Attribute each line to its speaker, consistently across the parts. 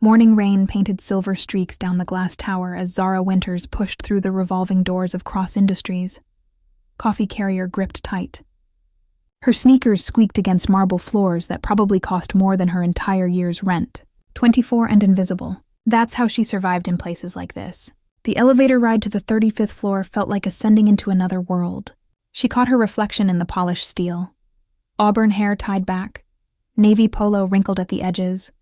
Speaker 1: Morning rain painted silver streaks down the glass tower as Zara Winters pushed through the revolving doors of Cross Industries. Coffee carrier gripped tight. Her sneakers squeaked against marble floors that probably cost more than her entire year's rent. 24 and invisible. That's how she survived in places like this. The elevator ride to the 35th floor felt like ascending into another world. She caught her reflection in the polished steel. Auburn hair tied back, navy polo wrinkled at the edges,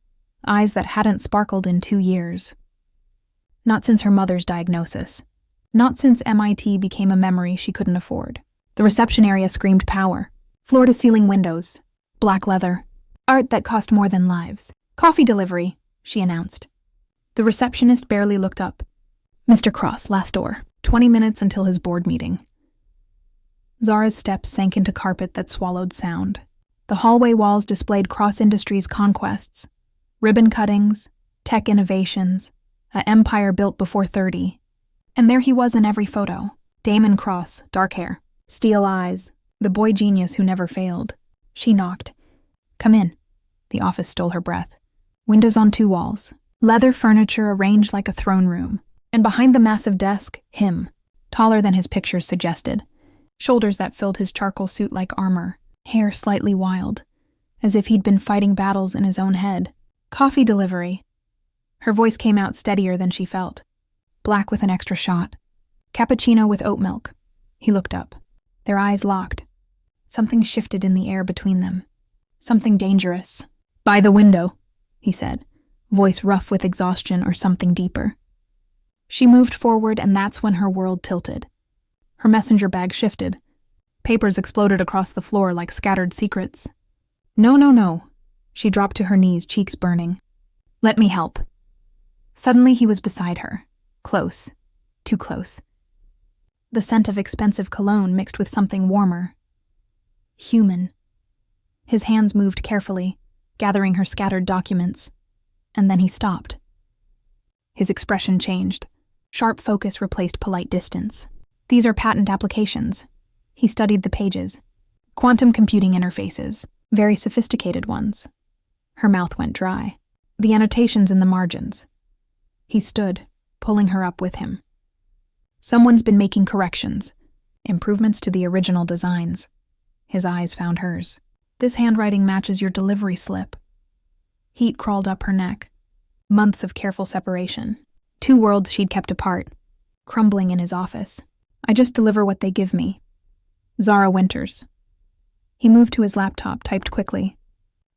Speaker 1: eyes that hadn't sparkled in 2 years. Not since her mother's diagnosis. Not since MIT became a memory she couldn't afford. The reception area screamed power. Floor-to-ceiling windows, black leather, art that cost more than lives. "Coffee delivery," she announced. The receptionist barely looked up. "Mr. Cross, last door. 20 minutes until his board meeting." Zara's steps sank into carpet that swallowed sound. The hallway walls displayed Cross Industries' conquests, ribbon cuttings, tech innovations, an empire built before 30. And there he was in every photo. Damen Cross, dark hair, steel eyes, the boy genius who never failed. She knocked. "Come in." The office stole her breath. Windows on 2 walls, leather furniture arranged like a throne room, and behind the massive desk, him, taller than his pictures suggested, shoulders that filled his charcoal suit like armor, hair slightly wild, as if he'd been fighting battles in his own head. "Coffee delivery." Her voice came out steadier than she felt. "Black with an extra shot. Cappuccino with oat milk." He looked up. Their eyes locked. Something shifted in the air between them. Something dangerous. "By the window," he said, voice rough with exhaustion or something deeper. She moved forward, and that's when her world tilted. Her messenger bag shifted. Papers exploded across the floor like scattered secrets. "No, no, no." She dropped to her knees, cheeks burning. "Let me help." Suddenly he was beside her. Close. Too close. The scent of expensive cologne mixed with something warmer. Human. His hands moved carefully, gathering her scattered documents, and then he stopped. His expression changed. Sharp focus replaced polite distance. "These are patent applications." He studied the pages. Quantum computing interfaces, very sophisticated ones. Her mouth went dry. The annotations in the margins. He stood, pulling her up with him. "Someone's been making corrections, improvements to the original designs." His eyes found hers. "This handwriting matches your delivery slip." Heat crawled up her neck. Months of careful separation. 2 worlds she'd kept apart, crumbling in his office. "I just deliver what they give me." Zara Winters. He moved to his laptop, typed quickly.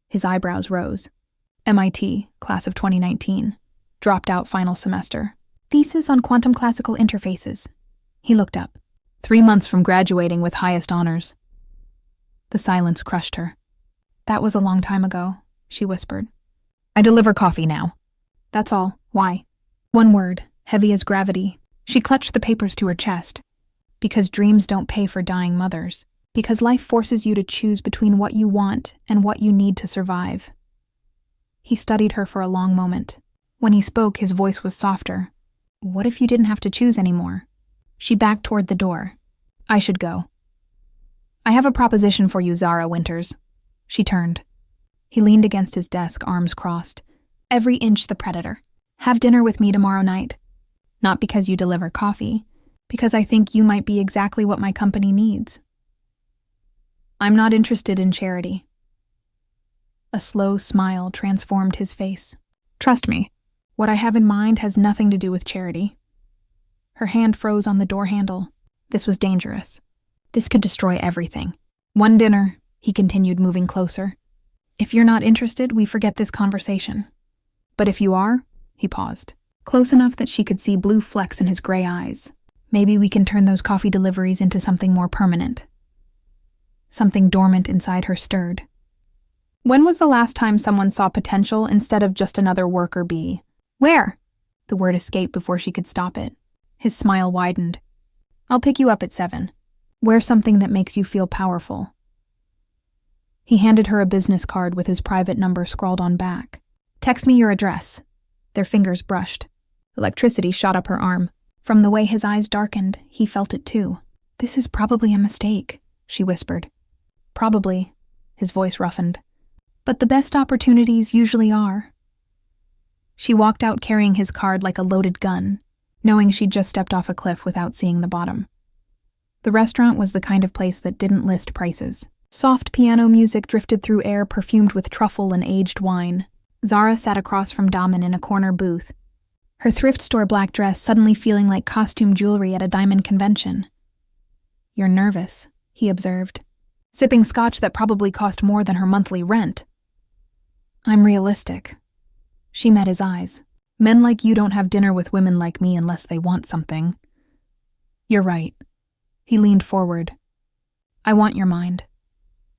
Speaker 1: His eyebrows rose. MIT, class of 2019. Dropped out final semester. Thesis on quantum classical interfaces. He looked up. 3 months from graduating with highest honors. The silence crushed her. "That was a long time ago," she whispered. "I deliver coffee now." "That's all. Why?" One word, heavy as gravity. She clutched the papers to her chest. "Because dreams don't pay for dying mothers. Because life forces you to choose between what you want and what you need to survive." He studied her for a long moment. When he spoke, his voice was softer. "What if you didn't have to choose anymore?" She backed toward the door. "I should go." "I have a proposition for you, Zara Winters." She turned. He leaned against his desk, arms crossed. "Every inch the predator. Have dinner with me tomorrow night. Not because you deliver coffee, because I think you might be exactly what my company needs." "I'm not interested in charity." A slow smile transformed his face. "Trust me, what I have in mind has nothing to do with charity." Her hand froze on the door handle. This was dangerous. This could destroy everything. "One dinner," he continued, moving closer. "If you're not interested, we forget this conversation. But if you are," he paused, close enough that she could see blue flecks in his gray eyes. "Maybe we can turn those coffee deliveries into something more permanent." Something dormant inside her stirred. When was the last time someone saw potential instead of just another worker bee? "Where?" The word escaped before she could stop it. His smile widened. "I'll pick you up at 7. Wear something that makes you feel powerful." He handed her a business card with his private number scrawled on back. "Text me your address." Their fingers brushed. Electricity shot up her arm. From the way his eyes darkened, he felt it too. "This is probably a mistake," she whispered. "Probably," his voice roughened. "But the best opportunities usually are." She walked out carrying his card like a loaded gun, knowing she'd just stepped off a cliff without seeing the bottom. The restaurant was the kind of place that didn't list prices. Soft piano music drifted through air perfumed with truffle and aged wine. Zara sat across from Damen in a corner booth, her thrift store black dress suddenly feeling like costume jewelry at a diamond convention. "You're nervous," he observed, sipping scotch that probably cost more than her monthly rent. "I'm realistic." She met his eyes. "Men like you don't have dinner with women like me unless they want something." "You're right." He leaned forward. "I want your mind."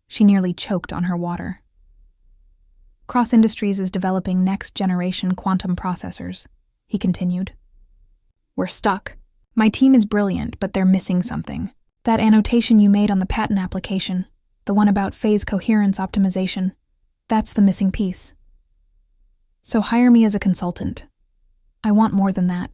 Speaker 1: She nearly choked on her water. Cross Industries is developing next-generation quantum processors, he continued. "We're stuck. My team is brilliant, but they're missing something. That annotation you made on the patent application, the one about phase coherence optimization, that's the missing piece. So hire me as a consultant. I want more than that."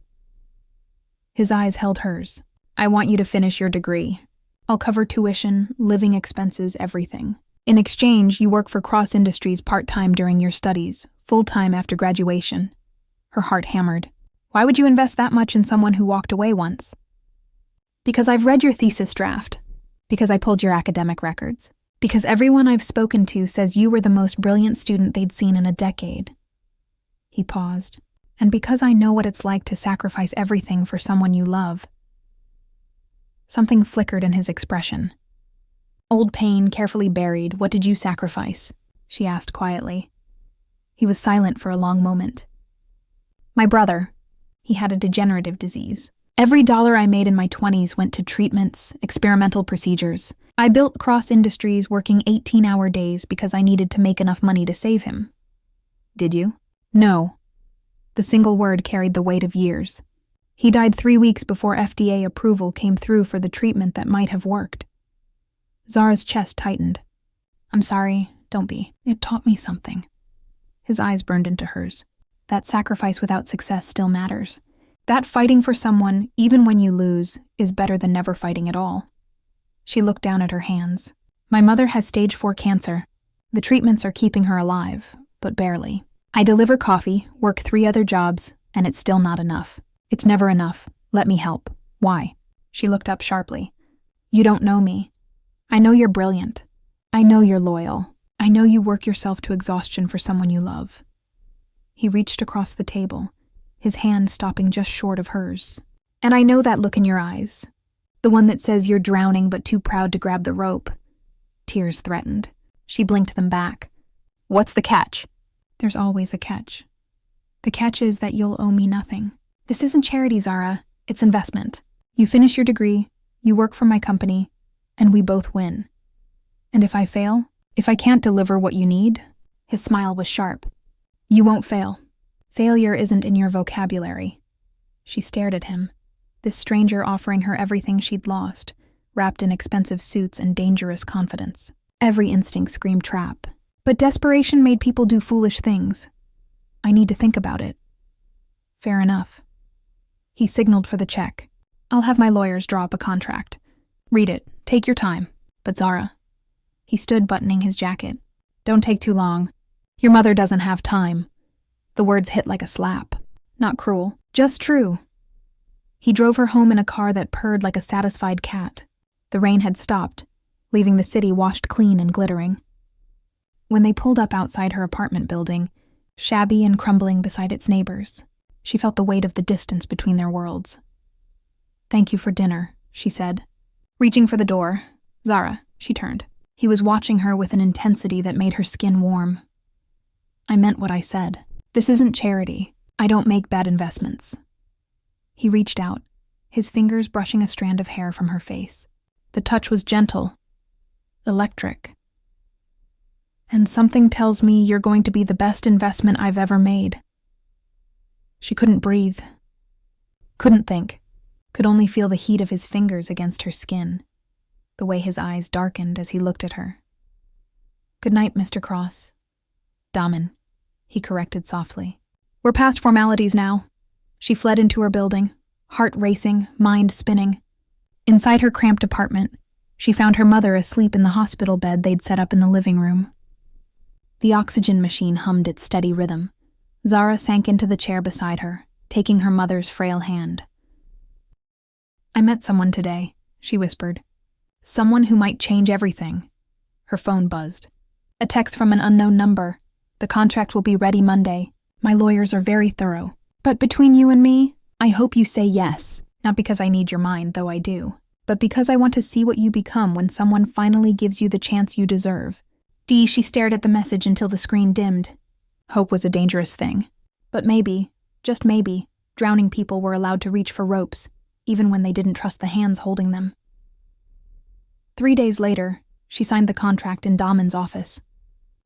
Speaker 1: His eyes held hers. "I want you to finish your degree. I'll cover tuition, living expenses, everything. In exchange, you work for Cross Industries part-time during your studies, full-time after graduation." Her heart hammered. "Why would you invest that much in someone who walked away once?" "Because I've read your thesis draft. Because I pulled your academic records. Because everyone I've spoken to says you were the most brilliant student they'd seen in a decade." He paused. "And because I know what it's like to sacrifice everything for someone you love." Something flickered in his expression. "Old pain, carefully buried, what did you sacrifice?" she asked quietly. He was silent for a long moment. "My brother. He had a degenerative disease. Every dollar I made in my 20s went to treatments, experimental procedures. I built Cross Industries working 18-hour days because I needed to make enough money to save him." "Did you?" "No." The single word carried the weight of years. "He died 3 weeks before FDA approval came through for the treatment that might have worked." Zara's chest tightened. "I'm sorry, don't be. It taught me something." His eyes burned into hers. "That sacrifice without success still matters. That fighting for someone, even when you lose, is better than never fighting at all." She looked down at her hands. "My mother has stage 4 cancer. The treatments are keeping her alive, but barely. I deliver coffee, work 3 other jobs, and it's still not enough. It's never enough. Let me help." "Why?" She looked up sharply. "You don't know me. I know you're brilliant. I know you're loyal. I know you work yourself to exhaustion for someone you love." He reached across the table, his hand stopping just short of hers. "And I know that look in your eyes. The one that says you're drowning but too proud to grab the rope." Tears threatened. She blinked them back. "What's the catch?" "There's always a catch. The catch is that you'll owe me nothing. This isn't charity, Zara. It's investment. You finish your degree, you work for my company, and we both win. And if I fail, if I can't deliver what you need," his smile was sharp, "you won't fail. Failure isn't in your vocabulary." She stared at him, this stranger offering her everything she'd lost, wrapped in expensive suits and dangerous confidence. Every instinct screamed trap. But desperation made people do foolish things. "I need to think about it." "Fair enough." He signaled for the check. "I'll have my lawyers draw up a contract. Read it. Take your time. But Zara." He stood buttoning his jacket. "Don't take too long. Your mother doesn't have time." The words hit like a slap. Not cruel, just true. He drove her home in a car that purred like a satisfied cat. The rain had stopped, leaving the city washed clean and glittering. When they pulled up outside her apartment building, shabby and crumbling beside its neighbors, she felt the weight of the distance between their worlds. "Thank you for dinner," she said. Reaching for the door, "Zara," she turned. He was watching her with an intensity that made her skin warm. "I meant what I said. This isn't charity. I don't make bad investments." He reached out, his fingers brushing a strand of hair from her face. The touch was gentle, electric. "And something tells me you're going to be the best investment I've ever made." She couldn't breathe, couldn't think, could only feel the heat of his fingers against her skin, the way his eyes darkened as he looked at her. "Good night, Mr. Cross." "Damen," he corrected softly. "We're past formalities now." She fled into her building, heart racing, mind spinning. Inside her cramped apartment, she found her mother asleep in the hospital bed they'd set up in the living room. The oxygen machine hummed its steady rhythm, Zara sank into the chair beside her, taking her mother's frail hand. "I met someone today," she whispered. "Someone who might change everything." Her phone buzzed. "A text from an unknown number. The contract will be ready Monday. My lawyers are very thorough. But between you and me, I hope you say yes. Not because I need your mind, though I do, but because I want to see what you become when someone finally gives you the chance you deserve." She stared at the message until the screen dimmed. Hope was a dangerous thing. But maybe, just maybe, drowning people were allowed to reach for ropes, even when they didn't trust the hands holding them. 3 days later, she signed the contract in Damen's office.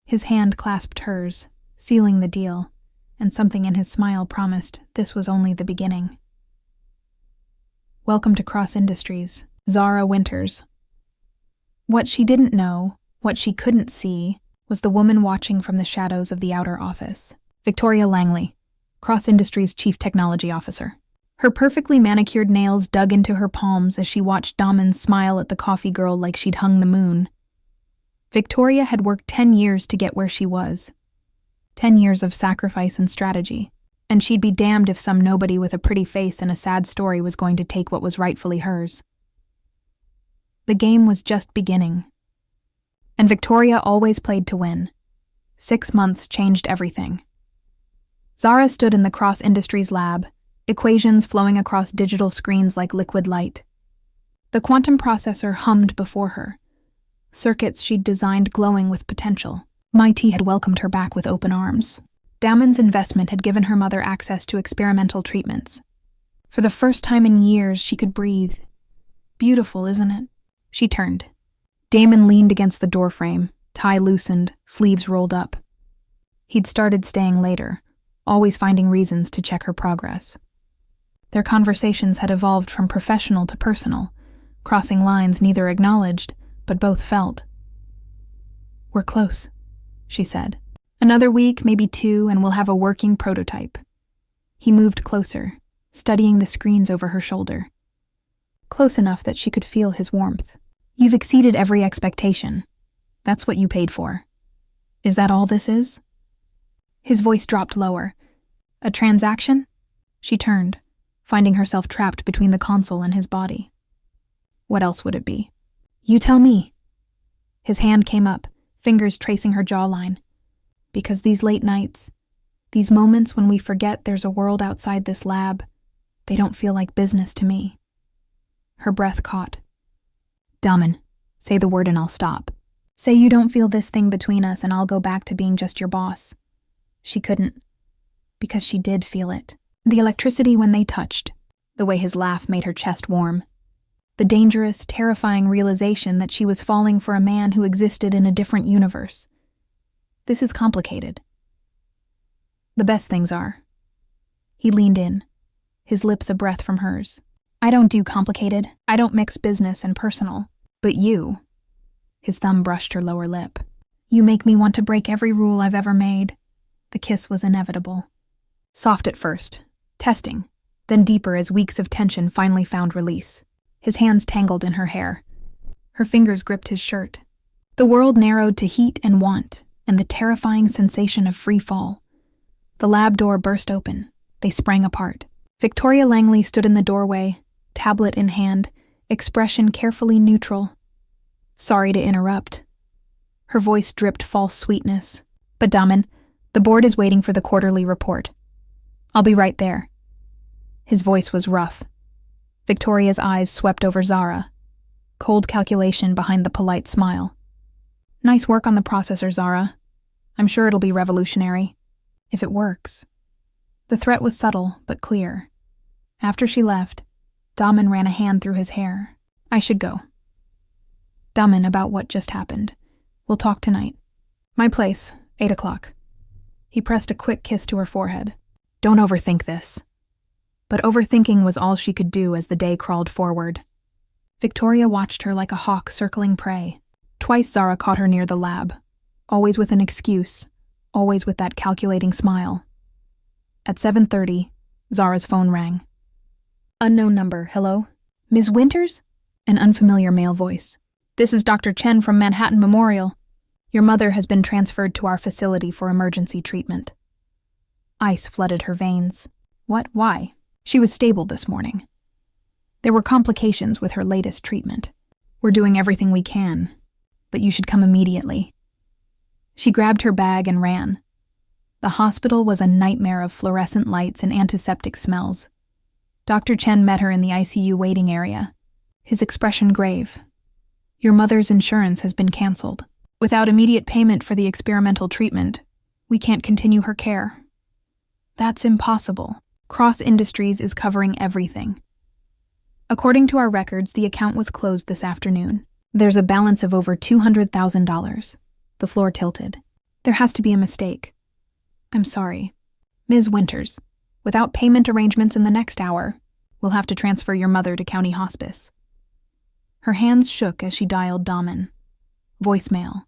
Speaker 1: His hand clasped hers, sealing the deal, and something in his smile promised this was only the beginning. Welcome to Cross Industries, Zara Winters. What she didn't know, what she couldn't see, was the woman watching from the shadows of the outer office, Victoria Langley, Cross Industries' Chief Technology Officer. Her perfectly manicured nails dug into her palms as she watched Damen smile at the coffee girl like she'd hung the moon. Victoria had worked 10 years to get where she was. 10 years of sacrifice and strategy, and she'd be damned if some nobody with a pretty face and a sad story was going to take what was rightfully hers. The game was just beginning. And Victoria always played to win. 6 months changed everything. Zara stood in the Cross Industries lab, equations flowing across digital screens like liquid light. The quantum processor hummed before her, circuits she'd designed glowing with potential. MIT had welcomed her back with open arms. Damen's investment had given her mother access to experimental treatments. For the first time in years, she could breathe. Beautiful, isn't it? She turned. Damen leaned against the doorframe, tie loosened, sleeves rolled up. He'd started staying later, always finding reasons to check her progress. Their conversations had evolved from professional to personal, crossing lines neither acknowledged, but both felt. "We're close," she said. "Another week, maybe 2, and we'll have a working prototype." He moved closer, studying the screens over her shoulder. Close enough that she could feel his warmth. "You've exceeded every expectation. That's what you paid for. Is that all this is?" His voice dropped lower. "A transaction?" She turned, finding herself trapped between the console and his body. What else would it be? "You tell me." His hand came up, fingers tracing her jawline. "Because these late nights, these moments when we forget there's a world outside this lab, they don't feel like business to me." Her breath caught. "Damen, say the word and I'll stop. Say you don't feel this thing between us and I'll go back to being just your boss." She couldn't, because she did feel it. The electricity when they touched, the way his laugh made her chest warm. The dangerous, terrifying realization that she was falling for a man who existed in a different universe. This is complicated. The best things are. He leaned in, his lips a breath from hers. "I don't do complicated. I don't mix business and personal. But you," his thumb brushed her lower lip, "you make me want to break every rule I've ever made." The kiss was inevitable. Soft at first, testing, then deeper as weeks of tension finally found release. His hands tangled in her hair. Her fingers gripped his shirt. The world narrowed to heat and want, and the terrifying sensation of free fall. The lab door burst open. They sprang apart. Victoria Langley stood in the doorway, tablet in hand, expression carefully neutral. "Sorry to interrupt." Her voice dripped false sweetness. "But Damen, the board is waiting for the quarterly report. I'll be right there." His voice was rough. Victoria's eyes swept over Zara, cold calculation behind the polite smile. "Nice work on the processor, Zara. I'm sure it'll be revolutionary. If it works." The threat was subtle, but clear. After she left, Damen ran a hand through his hair. "I should go." "Damen, about what just happened. We'll talk tonight. My place, 8 o'clock. He pressed a quick kiss to her forehead. "Don't overthink this." But overthinking was all she could do as the day crawled forward. Victoria watched her like a hawk circling prey. Twice Zara caught her near the lab, always with an excuse, always with that calculating smile. At 7:30, Zara's phone rang. Unknown number, hello? "Ms. Winters?" An unfamiliar male voice. "This is Dr. Chen from Manhattan Memorial. Your mother has been transferred to our facility for emergency treatment." Ice flooded her veins. What? Why? She was stable this morning. There were complications with her latest treatment. We're doing everything we can, but you should come immediately. She grabbed her bag and ran. The hospital was a nightmare of fluorescent lights and antiseptic smells. Dr. Chen met her in the ICU waiting area, his expression grave. Your mother's insurance has been canceled. Without immediate payment for the experimental treatment, we can't continue her care. That's impossible. Cross Industries is covering everything. According to our records, the account was closed this afternoon. There's a balance of over $200,000. The floor tilted. There has to be a mistake. I'm sorry. Ms. Winters, without payment arrangements in the next hour, we'll have to transfer your mother to county hospice. Her hands shook as she dialed Damen. Voicemail.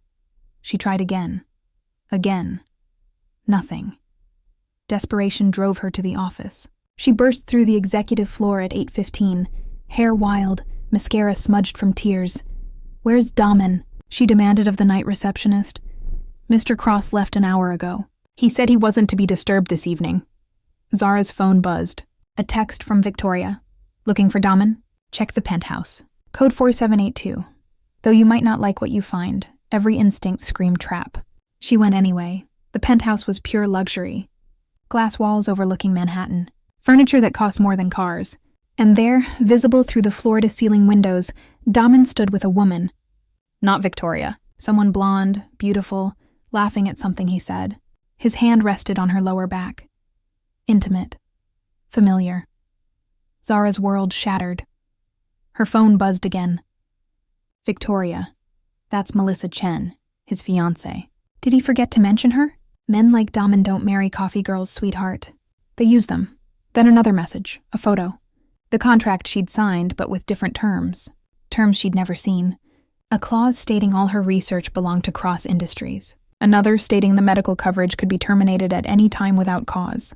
Speaker 1: She tried again. Again. Nothing. Desperation drove her to the office. She burst through the executive floor at 8:15, hair wild, mascara smudged from tears. Where's Damen? She demanded of the night receptionist. Mr. Cross left an hour ago. He said he wasn't to be disturbed this evening. Zara's phone buzzed. A text from Victoria. Looking for Damen? Check the penthouse. Code 4782. Though you might not like what you find, every instinct screamed trap. She went anyway. The penthouse was pure luxury. Glass walls overlooking Manhattan. Furniture that cost more than cars. And there, visible through the floor-to-ceiling windows, Damen stood with a woman. Not Victoria. Someone blonde, beautiful, laughing at something he said. His hand rested on her lower back. Intimate. Familiar. Zara's world shattered. Her phone buzzed again. Victoria. That's Melissa Chen, his fiancée. Did he forget to mention her? Men like Damen don't marry coffee girls, sweetheart. They use them. Then another message, a photo. The contract she'd signed, but with different terms. Terms she'd never seen. A clause stating all her research belonged to Cross Industries. Another stating the medical coverage could be terminated at any time without cause.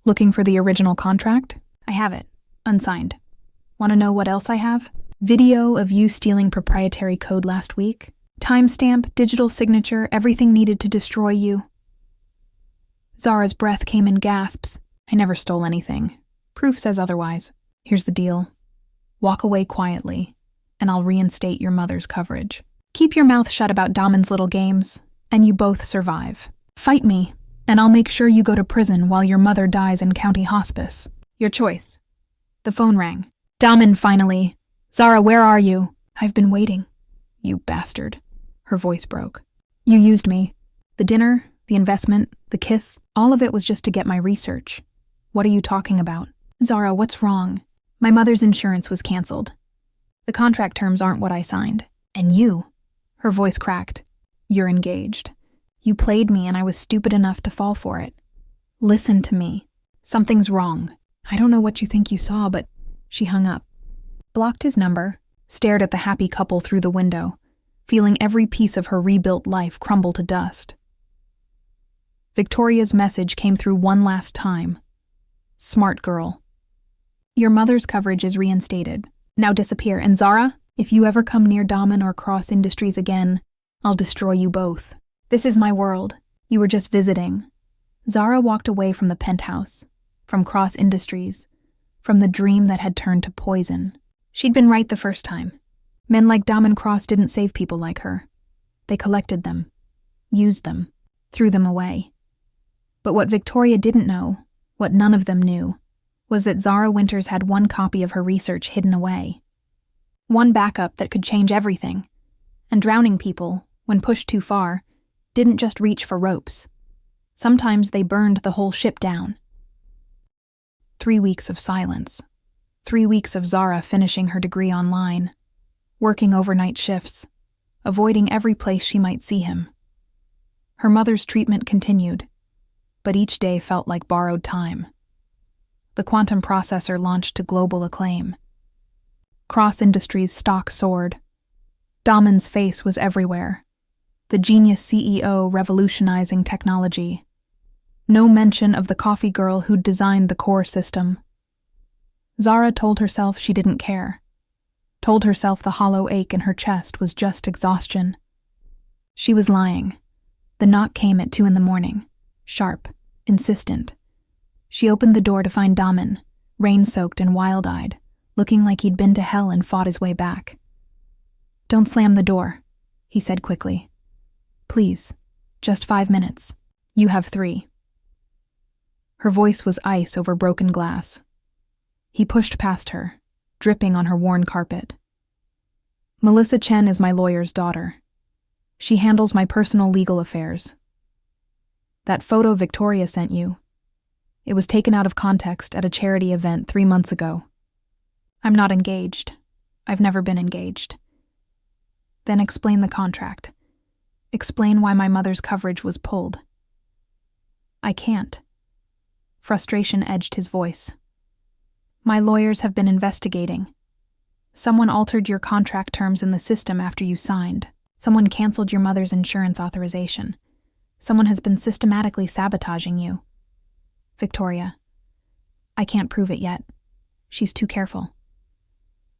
Speaker 1: Looking for the original contract? I have it. Unsigned. Want to know what else I have? Video of you stealing proprietary code last week. Timestamp, digital signature, everything needed to destroy you. Zara's breath came in gasps. I never stole anything. Proof says otherwise. Here's the deal. Walk away quietly, and I'll reinstate your mother's coverage. Keep your mouth shut about Damen's little games, and you both survive. Fight me, and I'll make sure you go to prison while your mother dies in county hospice. Your choice. The phone rang. Damen, finally. Zara, where are you? I've been waiting. You bastard. Her voice broke. You used me. The dinner, the investment, the kiss, all of it was just to get my research. What are you talking about? Zara, what's wrong? My mother's insurance was canceled. The contract terms aren't what I signed. And you? Her voice cracked. You're engaged. You played me and I was stupid enough to fall for it. Listen to me. Something's wrong. I don't know what you think you saw, but... She hung up. Blocked his number, stared at the happy couple through the window, feeling every piece of her rebuilt life crumble to dust. Victoria's message came through one last time. Smart girl. Your mother's coverage is reinstated. Now disappear, and Zara, if you ever come near Damen or Cross Industries again, I'll destroy you both. This is my world. You were just visiting. Zara walked away from the penthouse, from Cross Industries, from the dream that had turned to poison. She'd been right the first time. Men like Damen Cross didn't save people like her. They collected them, used them, threw them away. But what Victoria didn't know, what none of them knew, was that Zara Winters had one copy of her research hidden away. One backup that could change everything. And drowning people, when pushed too far, didn't just reach for ropes. Sometimes they burned the whole ship down. 3 weeks of silence. 3 weeks of Zara finishing her degree online, working overnight shifts, avoiding every place she might see him. Her mother's treatment continued, but each day felt like borrowed time. The quantum processor launched to global acclaim. Cross Industries' stock soared. Damen's face was everywhere. The genius CEO revolutionizing technology. No mention of the coffee girl who'd designed the core system. Zara told herself she didn't care. Told herself the hollow ache in her chest was just exhaustion. She was lying. The knock came at 2 a.m, sharp, insistent, She opened the door to find Damen, rain-soaked and wild-eyed, looking like he'd been to hell and fought his way back. "Don't slam the door," he said quickly. "Please, just 5 minutes. You have 3. Her voice was ice over broken glass. He pushed past her, dripping on her worn carpet. "Melissa Chen is my lawyer's daughter. She handles my personal legal affairs. That photo Victoria sent you, it was taken out of context at a charity event 3 months ago. I'm not engaged. I've never been engaged." "Then explain the contract. Explain why my mother's coverage was pulled." "I can't." Frustration edged his voice. "My lawyers have been investigating. Someone altered your contract terms in the system after you signed. Someone canceled your mother's insurance authorization. Someone has been systematically sabotaging you." "Victoria, I can't prove it yet. She's too careful."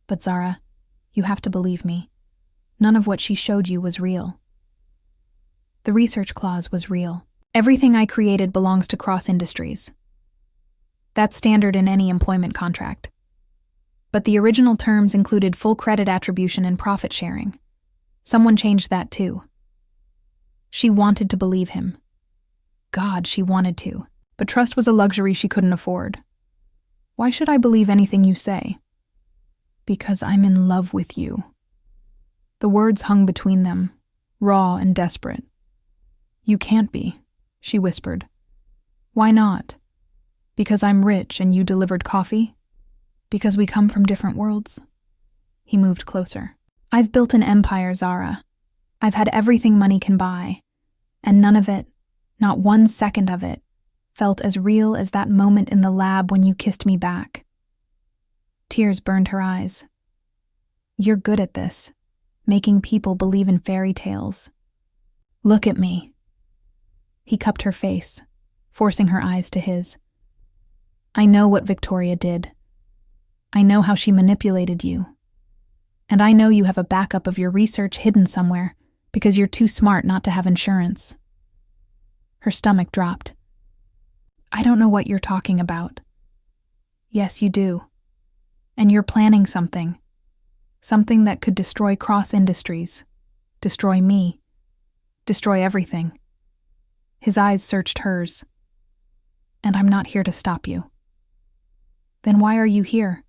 Speaker 1: "But Zara, you have to believe me. None of what she showed you was real." "The research clause was real. Everything I created belongs to Cross Industries. That's standard in any employment contract. But the original terms included full credit attribution and profit sharing. Someone changed that too." She wanted to believe him. God, she wanted to. But trust was a luxury she couldn't afford. "Why should I believe anything you say?" "Because I'm in love with you." The words hung between them, raw and desperate. "You can't be," she whispered. "Why not? Because I'm rich and you delivered coffee? Because we come from different worlds?" He moved closer. "I've built an empire, Zara. I've had everything money can buy, and none of it, not 1 second of it, felt as real as that moment in the lab when you kissed me back." Tears burned her eyes. "You're good at this, making people believe in fairy tales. Look at me." He cupped her face, forcing her eyes to his. "I know what Victoria did. I know how she manipulated you. And I know you have a backup of your research hidden somewhere because you're too smart not to have insurance." Her stomach dropped. "I don't know what you're talking about." "Yes, you do. And you're planning something. Something that could destroy Cross Industries, destroy me, destroy everything." His eyes searched hers. "And I'm not here to stop you." "Then why are you here?"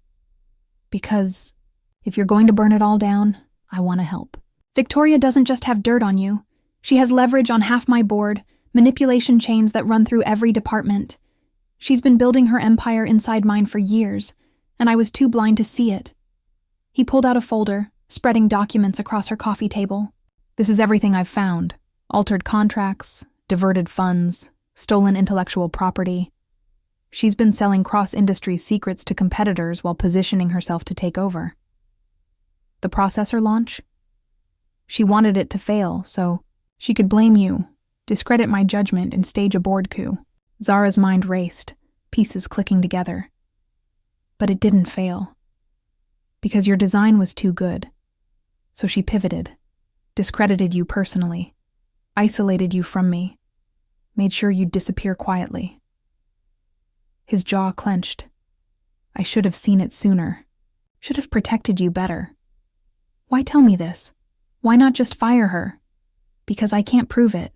Speaker 1: "Because if you're going to burn it all down, I want to help. Victoria doesn't just have dirt on you. She has leverage on half my board, manipulation chains that run through every department. She's been building her empire inside mine for years, and I was too blind to see it." He pulled out a folder, spreading documents across her coffee table. "This is everything I've found. Altered contracts, diverted funds, stolen intellectual property. She's been selling Cross Industries secrets to competitors while positioning herself to take over." "The processor launch?" "She wanted it to fail, so she could blame you, discredit my judgment, and stage a board coup." Zara's mind raced, pieces clicking together. "But it didn't fail. Because your design was too good. So she pivoted, discredited you personally, isolated you from me, made sure you'd disappear quietly." His jaw clenched. "I should have seen it sooner. Should have protected you better. Why tell me this? Why not just fire her? Because I can't prove it.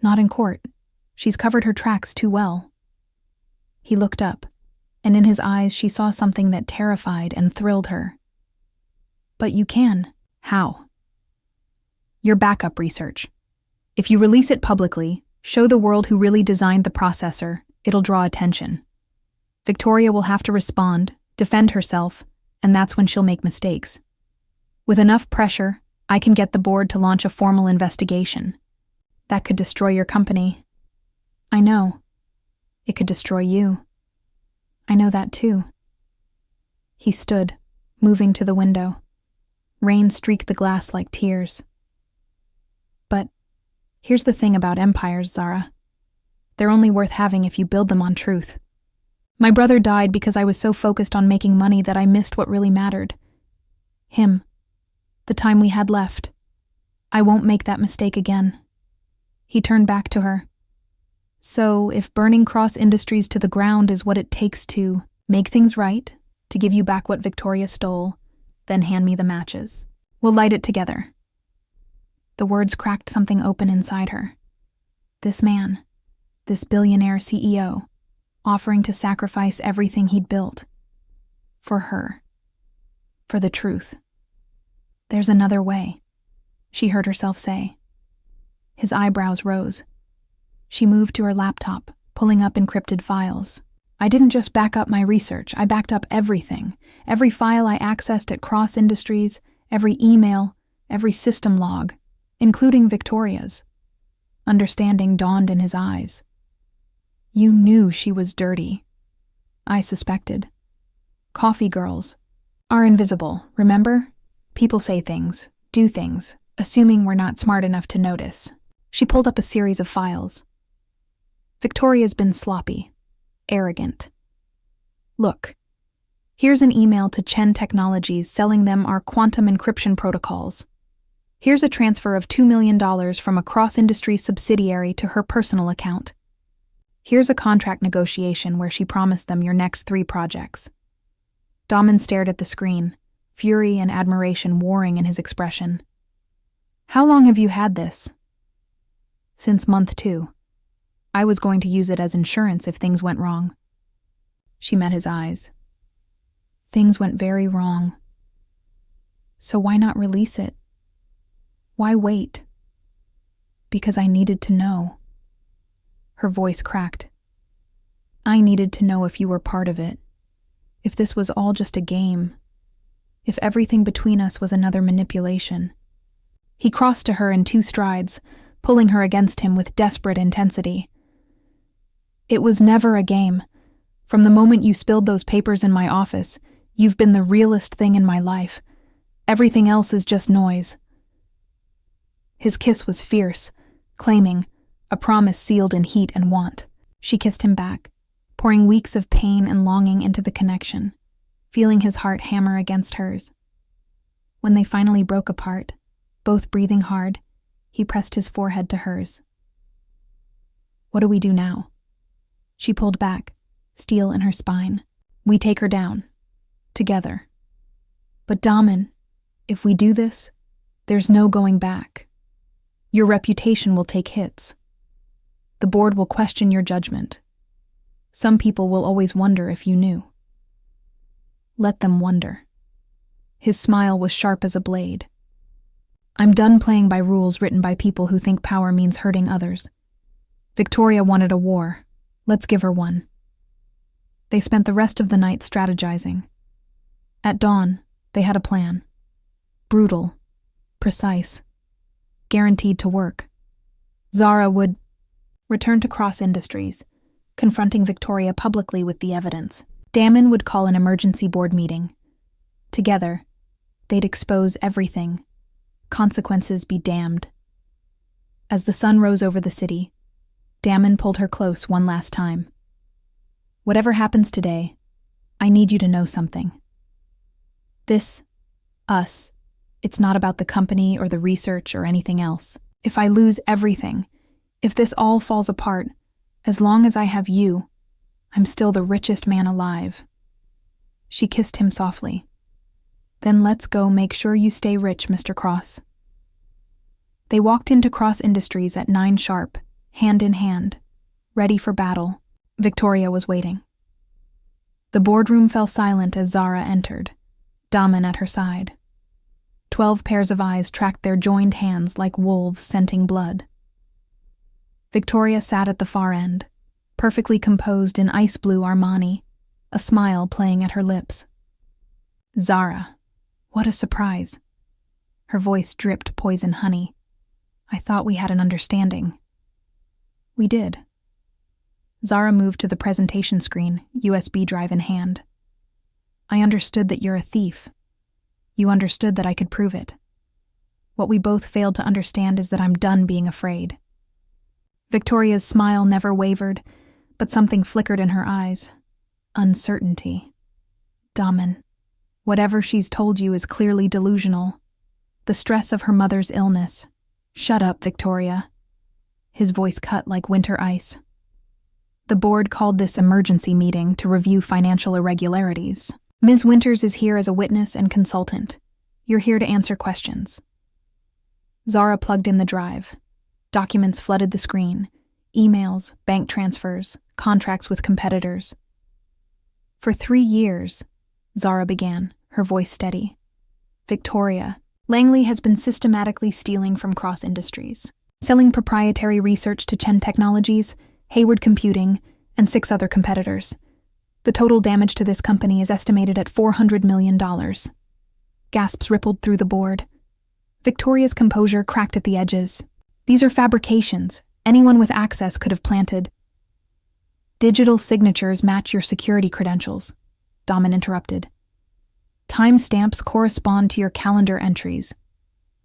Speaker 1: Not in court. She's covered her tracks too well." He looked up, and in his eyes she saw something that terrified and thrilled her. "But you can." "How?" "Your backup research. If you release it publicly, show the world who really designed the processor, it'll draw attention. Victoria will have to respond, defend herself, and that's when she'll make mistakes. With enough pressure, I can get the board to launch a formal investigation. That could destroy your company." "I know. It could destroy you." "I know that too." He stood, moving to the window. Rain streaked the glass like tears. "But here's the thing about empires, Zara. They're only worth having if you build them on truth. My brother died because I was so focused on making money that I missed what really mattered. Him. The time we had left. I won't make that mistake again." He turned back to her. So, if burning Cross Industries to the ground is what it takes to make things right, to give you back what Victoria stole, then hand me the matches. We'll light it together. The words cracked something open inside her. This man, this billionaire CEO, offering to sacrifice everything he'd built. For her. For the truth. There's another way, she heard herself say. His eyebrows rose. She moved to her laptop, pulling up encrypted files. I didn't just back up my research, I backed up everything. Every file I accessed at Cross Industries, every email, every system log, including Victoria's. Understanding dawned in his eyes. You knew she was dirty. I suspected. Coffee girls are invisible, remember? People say things, do things, assuming we're not smart enough to notice. She pulled up a series of files. Victoria's been sloppy, arrogant. Look, here's an email to Chen Technologies selling them our quantum encryption protocols. Here's a transfer of $2 million from a Cross Industries subsidiary to her personal account. Here's a contract negotiation where she promised them your next 3 projects. Damen stared at the screen, fury and admiration warring in his expression. How long have you had this? Since month 2. I was going to use it as insurance if things went wrong. She met his eyes. Things went very wrong. So why not release it? Why wait? Because I needed to know. Her voice cracked. I needed to know if you were part of it. If this was all just a game. If everything between us was another manipulation. He crossed to her in 2 strides, pulling her against him with desperate intensity. It was never a game. From the moment you spilled those papers in my office, you've been the realest thing in my life. Everything else is just noise. His kiss was fierce, claiming, a promise sealed in heat and want. She kissed him back, pouring weeks of pain and longing into the connection, feeling his heart hammer against hers. When they finally broke apart, both breathing hard, he pressed his forehead to hers. What do we do now? She pulled back, steel in her spine. We take her down. Together. But Damen, if we do this, there's no going back. Your reputation will take hits. The board will question your judgment. Some people will always wonder if you knew. Let them wonder. His smile was sharp as a blade. I'm done playing by rules written by people who think power means hurting others. Victoria wanted a war. Let's give her one. They spent the rest of the night strategizing. At dawn, they had a plan. Brutal. Precise. Guaranteed to work. Zara would return to Cross Industries, confronting Victoria publicly with the evidence. Damen would call an emergency board meeting. Together, they'd expose everything. Consequences be damned. As the sun rose over the city, Damen pulled her close one last time. Whatever happens today, I need you to know something. This, us, it's not about the company or the research or anything else. If I lose everything, if this all falls apart, as long as I have you, I'm still the richest man alive. She kissed him softly. Then let's go make sure you stay rich, Mr. Cross. They walked into Cross Industries at 9 sharp, hand in hand, ready for battle. Victoria was waiting. The boardroom fell silent as Zara entered, Damen at her side. 12 pairs of eyes tracked their joined hands like wolves scenting blood. Victoria sat at the far end, perfectly composed in ice blue Armani, a smile playing at her lips. Zara, what a surprise. Her voice dripped poison honey. I thought we had an understanding. We did. Zara moved to the presentation screen, USB drive in hand. I understood that you're a thief. You understood that I could prove it. What we both failed to understand is that I'm done being afraid. Victoria's smile never wavered, but something flickered in her eyes. Uncertainty. Damen. Whatever she's told you is clearly delusional. The stress of her mother's illness. Shut up, Victoria. His voice cut like winter ice. The board called this emergency meeting to review financial irregularities. Ms. Winters is here as a witness and consultant. You're here to answer questions. Zara plugged in the drive. Documents flooded the screen. Emails, bank transfers, contracts with competitors. For 3 years, Zara began, her voice steady. Victoria, Langley has been systematically stealing from Cross Industries, selling proprietary research to Chen Technologies, Hayward Computing, and 6 other competitors. The total damage to this company is estimated at $400 million. Gasps rippled through the board. Victoria's composure cracked at the edges. These are fabrications. Anyone with access could have planted. Digital signatures match your security credentials, Damen interrupted. Timestamps correspond to your calendar entries.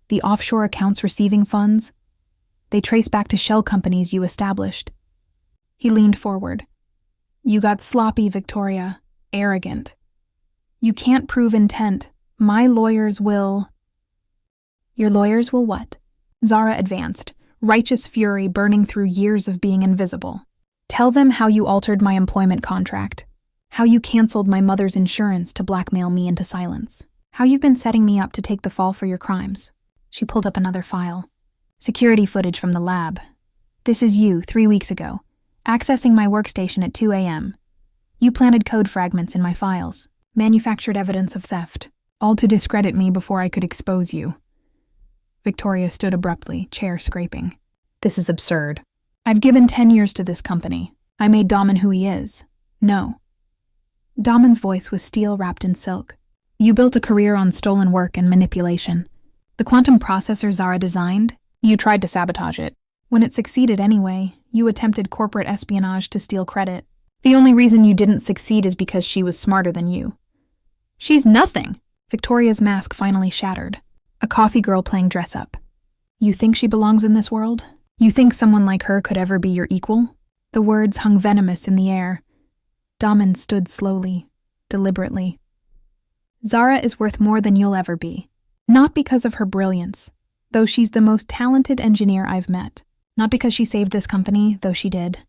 Speaker 1: The offshore accounts receiving funds, they trace back to shell companies you established. He leaned forward. You got sloppy, Victoria. Arrogant. You can't prove intent. My lawyers will... Your lawyers will what? Zara advanced, righteous fury burning through years of being invisible. Tell them how you altered my employment contract. How you canceled my mother's insurance to blackmail me into silence. How you've been setting me up to take the fall for your crimes. She pulled up another file. Security footage from the lab. This is you, 3 weeks ago, accessing my workstation at 2 a.m. You planted code fragments in my files, manufactured evidence of theft, all to discredit me before I could expose you. Victoria stood abruptly, chair scraping. This is absurd. I've given 10 years to this company. I made Damen who he is. No. Damen's voice was steel wrapped in silk. You built a career on stolen work and manipulation. The quantum processor Zara designed, you tried to sabotage it. When it succeeded anyway, you attempted corporate espionage to steal credit. The only reason you didn't succeed is because she was smarter than you. She's nothing! Victoria's mask finally shattered. A coffee girl playing dress-up. You think she belongs in this world? You think someone like her could ever be your equal? The words hung venomous in the air. Damen stood slowly, deliberately. Zara is worth more than you'll ever be. Not because of her brilliance, though she's the most talented engineer I've met. Not because she saved this company, though she did.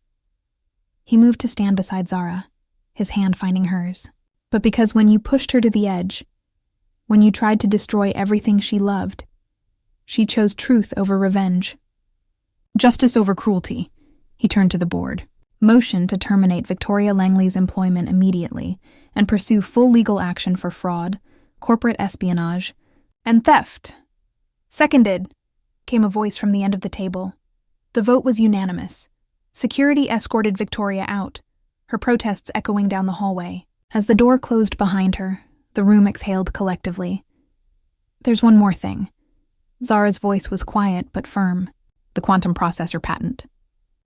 Speaker 1: He moved to stand beside Zara, his hand finding hers. But because when you pushed her to the edge, when you tried to destroy everything she loved, she chose truth over revenge. Justice over cruelty. He turned to the board. Motion to terminate Victoria Langley's employment immediately and pursue full legal action for fraud, corporate espionage, and theft. Seconded, came a voice from the end of the table. The vote was unanimous. Security escorted Victoria out, her protests echoing down the hallway. As the door closed behind her, the room exhaled collectively. There's one more thing. Zara's voice was quiet but firm. The quantum processor patent.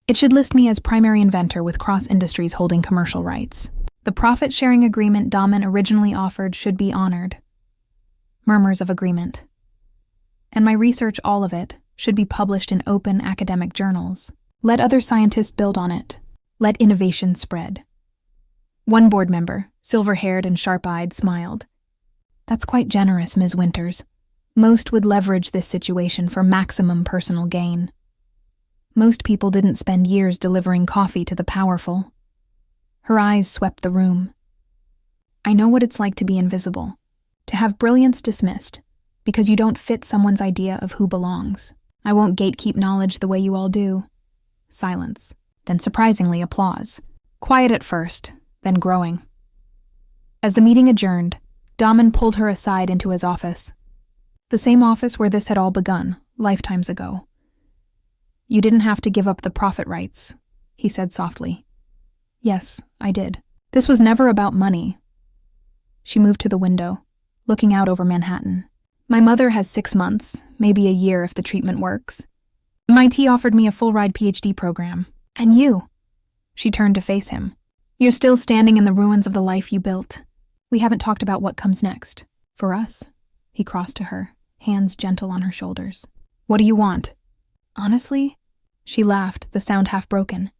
Speaker 1: It should list me as primary inventor with Cross Industries holding commercial rights. The profit-sharing agreement Damen originally offered should be honored. Murmurs of agreement. And my research, all of it, should be published in open academic journals. Let other scientists build on it. Let innovation spread. One board member, silver-haired and sharp-eyed, smiled. That's quite generous, Ms. Winters. Most would leverage this situation for maximum personal gain. Most people didn't spend years delivering coffee to the powerful. Her eyes swept the room. I know what it's like to be invisible, to have brilliance dismissed, because you don't fit someone's idea of who belongs. I won't gatekeep knowledge the way you all do. Silence, then surprisingly applause. Quiet at first, then growing. As the meeting adjourned, Damen pulled her aside into his office. The same office where this had all begun, lifetimes ago. You didn't have to give up the profit rights, he said softly. Yes, I did. This was never about money. She moved to the window, looking out over Manhattan. My mother has 6 months, maybe a year if the treatment works. MIT offered me a full-ride PhD program. And you? She turned to face him. You're still standing in the ruins of the life you built. We haven't talked about what comes next. For us. He crossed to her, hands gentle on her shoulders. What do you want? Honestly? She laughed, the sound half broken.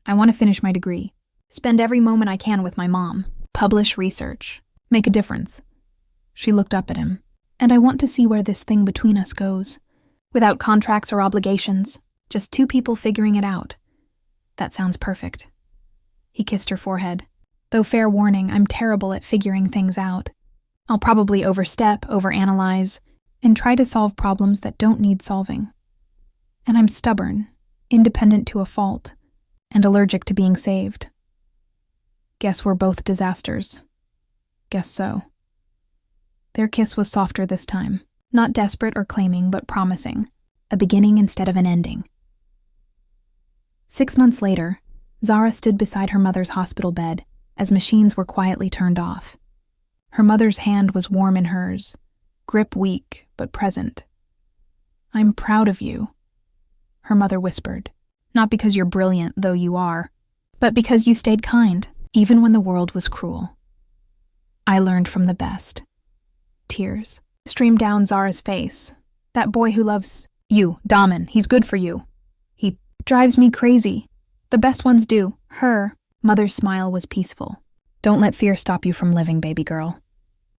Speaker 1: I want to finish my degree. Spend every moment I can with my mom. Publish research. Make a difference. She looked up at him. And I want to see where this thing between us goes. Without contracts or obligations. Just 2 people figuring it out. That sounds perfect. He kissed her forehead. Though fair warning, I'm terrible at figuring things out. I'll probably overstep, overanalyze, and try to solve problems that don't need solving. And I'm stubborn, independent to a fault, and allergic to being saved. Guess we're both disasters. Guess so. Their kiss was softer this time, not desperate or claiming, but promising, a beginning instead of an ending. 6 months later, Zara stood beside her mother's hospital bed as machines were quietly turned off. Her mother's hand was warm in hers, grip weak but present. "I'm proud of you," her mother whispered, "not because you're brilliant, though you are, but because you stayed kind, even when the world was cruel. I learned from the best." Tears streamed down Zara's face. "That boy who loves you, Damen, he's good for you. He drives me crazy. The best ones do." Her mother's smile was peaceful. "Don't let fear stop you from living, baby girl."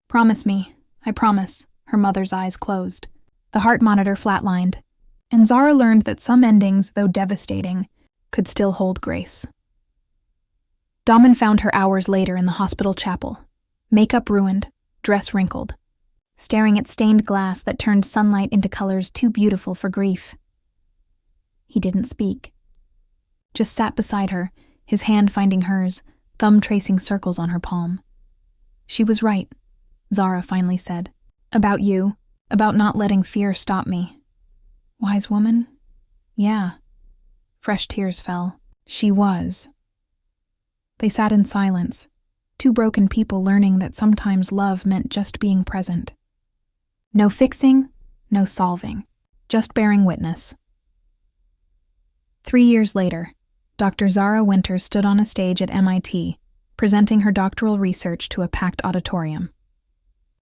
Speaker 1: "Promise me." "I promise." Her mother's eyes closed. The heart monitor flatlined, and Zara learned that some endings, though devastating, could still hold grace. Damen found her hours later in the hospital chapel, makeup ruined, dress wrinkled, staring at stained glass that turned sunlight into colors too beautiful for grief. He didn't speak, just sat beside her, his hand finding hers, thumb tracing circles on her palm. "She was right," Zara finally said. "About you, about not letting fear stop me." Wise woman? Yeah. Fresh tears fell. She was. They sat in silence, two broken people learning that sometimes love meant just being present. No fixing, no solving, just bearing witness. 3 years later, Dr. Zara Winters stood on a stage at MIT, presenting her doctoral research to a packed auditorium.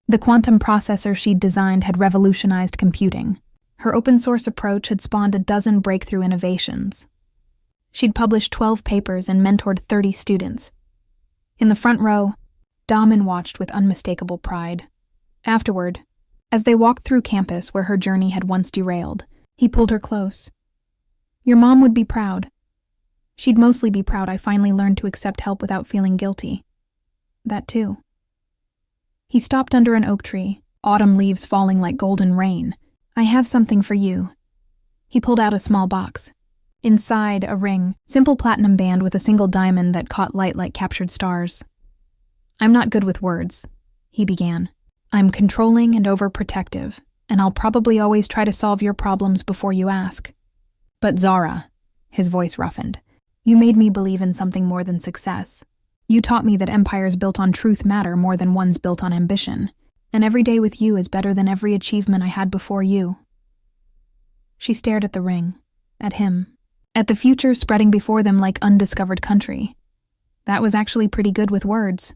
Speaker 1: The quantum processor she'd designed had revolutionized computing. Her open-source approach had spawned a dozen breakthrough innovations. She'd published 12 papers and mentored 30 students. In the front row, Damen watched with unmistakable pride. Afterward, as they walked through campus where her journey had once derailed, he pulled her close. "Your mom would be proud. She'd mostly be proud I finally learned to accept help without feeling guilty. That too." He stopped under an oak tree, autumn leaves falling like golden rain. "I have something for you." He pulled out a small box. Inside, a ring, simple platinum band with a single diamond that caught light like captured stars. "I'm not good with words," he began. "I'm controlling and overprotective, and I'll probably always try to solve your problems before you ask. But Zara," his voice roughened, "you made me believe in something more than success. You taught me that empires built on truth matter more than ones built on ambition, and every day with you is better than every achievement I had before you." She stared at the ring, at him, at the future spreading before them like undiscovered country. That was actually pretty good with words.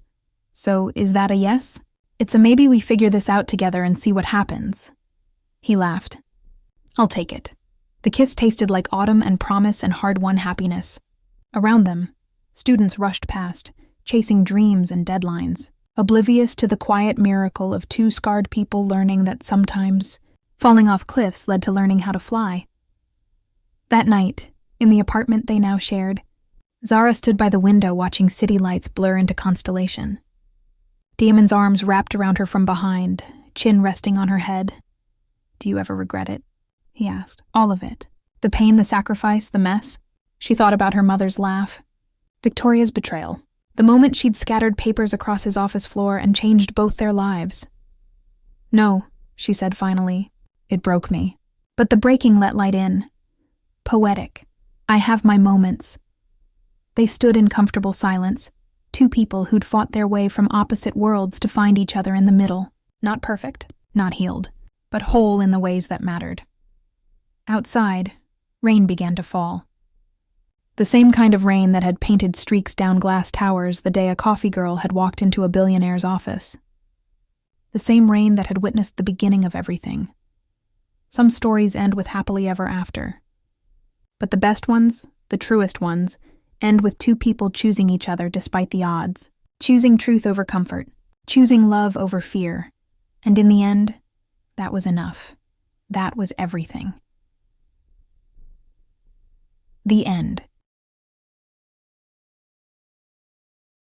Speaker 1: "So, is that a yes?" "It's a maybe we figure this out together and see what happens." He laughed. "I'll take it." The kiss tasted like autumn and promise and hard-won happiness. Around them, students rushed past, chasing dreams and deadlines, oblivious to the quiet miracle of two scarred people learning that sometimes falling off cliffs led to learning how to fly. That night, in the apartment they now shared, Zara stood by the window watching city lights blur into constellation. Damen's arms wrapped around her from behind, chin resting on her head. "Do you ever regret it?" he asked. "All of it. The pain, the sacrifice, the mess." She thought about her mother's laugh. Victoria's betrayal. The moment she'd scattered papers across his office floor and changed both their lives. "No," she said finally. "It broke me. But the breaking let light in. Poetic. I have my moments." They stood in comfortable silence, two people who'd fought their way from opposite worlds to find each other in the middle. Not perfect, not healed, but whole in the ways that mattered. Outside, rain began to fall. The same kind of rain that had painted streaks down glass towers the day a coffee girl had walked into a billionaire's office. The same rain that had witnessed the beginning of everything. Some stories end with happily ever after. But the best ones, the truest ones, end with two people choosing each other despite the odds, choosing truth over comfort, choosing love over fear. And in the end, that was enough. That was everything. The end.